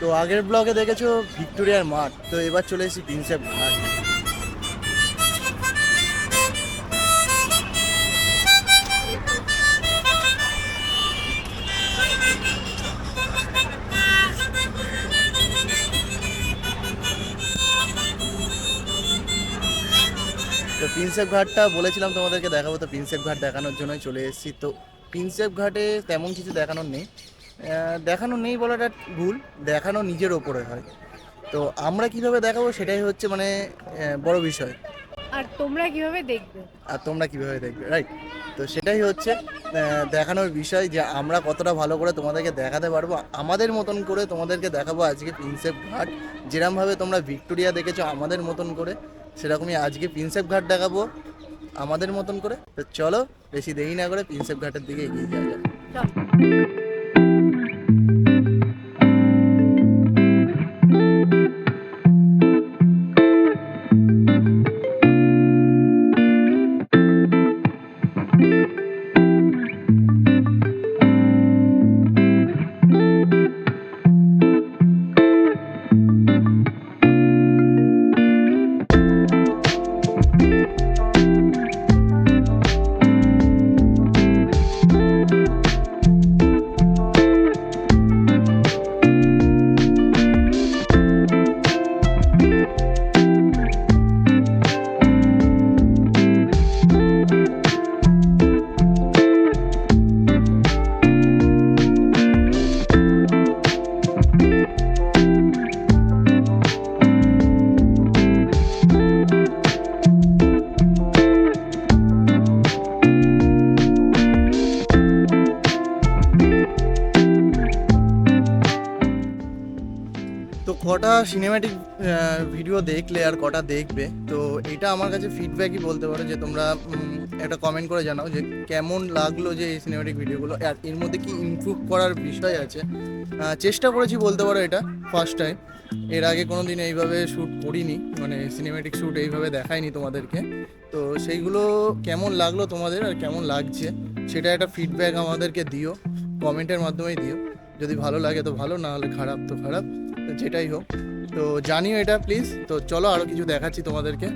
তো আগের ব্লগে দেখেছো ভিক্টোরিয়ার মাঠ, তো এবার চলে এসেছি প্রিন্সেপ ঘাট। তো প্রিন্সেপ ঘাটটা বলেছিলাম তোমাদেরকে দেখাবো, তো প্রিন্সেপ ঘাট দেখানোর জন্যই চলে এসেছি। তো প্রিন্সেপ ঘাটে তেমন কিছু দেখানোর নেই, দেখানোর নেই বলাটা ভুল, দেখানো নিজের ওপরে হয়। তো আমরা কিভাবে দেখাবো সেটাই হচ্ছে মানে বড় বিষয়। আর তোমরা কিভাবে দেখবে? আর তোমরা কিভাবে দেখবে, রাইট? তো সেটাই হচ্ছে দেখানোর বিষয়, যে আমরা কতটা ভালো করে তোমাদেরকে দেখাতে পারবো, আমাদের মতন করে তোমাদেরকে দেখাবো আজকে প্রিন্সেপ ঘাট। যেরকমভাবে তোমরা ভিক্টোরিয়া দেখেছো আমাদের মতন করে, সেরকমই আজকে প্রিন্সেপ ঘাট দেখাবো আমাদের মতন করে। তো চলো বেশি দেরি না করে প্রিন্সেপ ঘাটের দিকে এগিয়ে যাওয়া যাক। চল। তো কটা সিনেম্যাটিক ভিডিও দেখলে আর কটা দেখবে, তো এটা আমার কাছে ফিডব্যাকই বলতে পারো, যে তোমরা একটা কমেন্ট করে জানাও যে কেমন লাগলো যে এই সিনেম্যাটিক ভিডিওগুলো, আর এর মধ্যে কি ইমপ্রুভ করার বিষয় আছে। চেষ্টা করেছি বলতে পারো, এটা ফার্স্ট টাইম, এর আগে কোনো দিন এইভাবে শ্যুট করিনি, মানে সিনেম্যাটিক শ্যুট এইভাবে দেখাইনি তোমাদেরকে। তো সেইগুলো কেমন লাগলো তোমাদের আর কেমন লাগছে সেটা একটা ফিডব্যাক আমাদেরকে দিও, কমেন্টের মাধ্যমেই দিও। যদি ভালো লাগে তো ভালো, না হলে খারাপ তো খারাপ, তো যেটাই হোক তো জানিও এটা প্লিজ। তো চলো আরও কিছু দেখাচ্ছি তোমাদেরকে।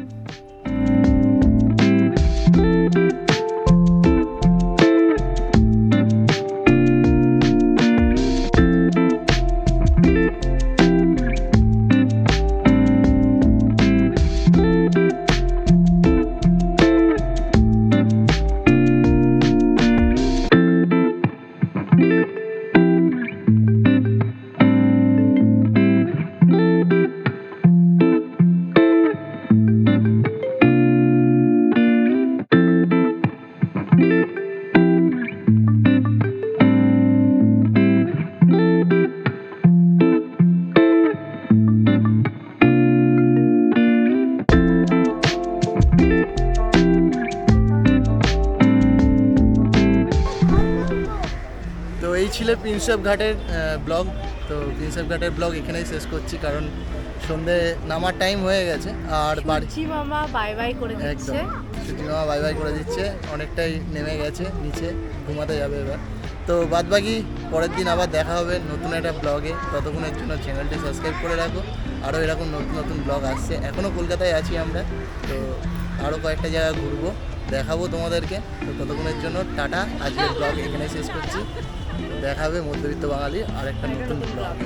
তো এই ছিল প্রিন্সেপ ঘাটের ব্লগ। তো প্রিন্সেপ ঘাটের ব্লগ এখানেই শেষ করছি, কারণ সন্ধে নামার টাইম হয়ে গেছে। আর বাড়ি সূচি মামা বাই বাই করে দিচ্ছে। একদম সুজি মামা বাই বাই করে দিচ্ছে, অনেকটাই নেমে গেছে নিচে, ঘুমাতে যাবে এবার। তো বাদ বাকি পরের দিন আবার দেখা হবে নতুন একটা ব্লগে। ততক্ষণের জন্য চ্যানেলটি সাবস্ক্রাইব করে রাখো, আরও এরকম নতুন নতুন ব্লগ আসছে। এখনও কলকাতায় আছি আমরা, তো আরও কয়েকটা জায়গা ঘুরবো, দেখাবো তোমাদেরকে। তো ততক্ষণের জন্য টাটা, আজকের ব্লগ এখানে শেষ করছি। দেখা হবে মধ্যবিত্ত বাঙালি আর একটা নতুন ব্লগ।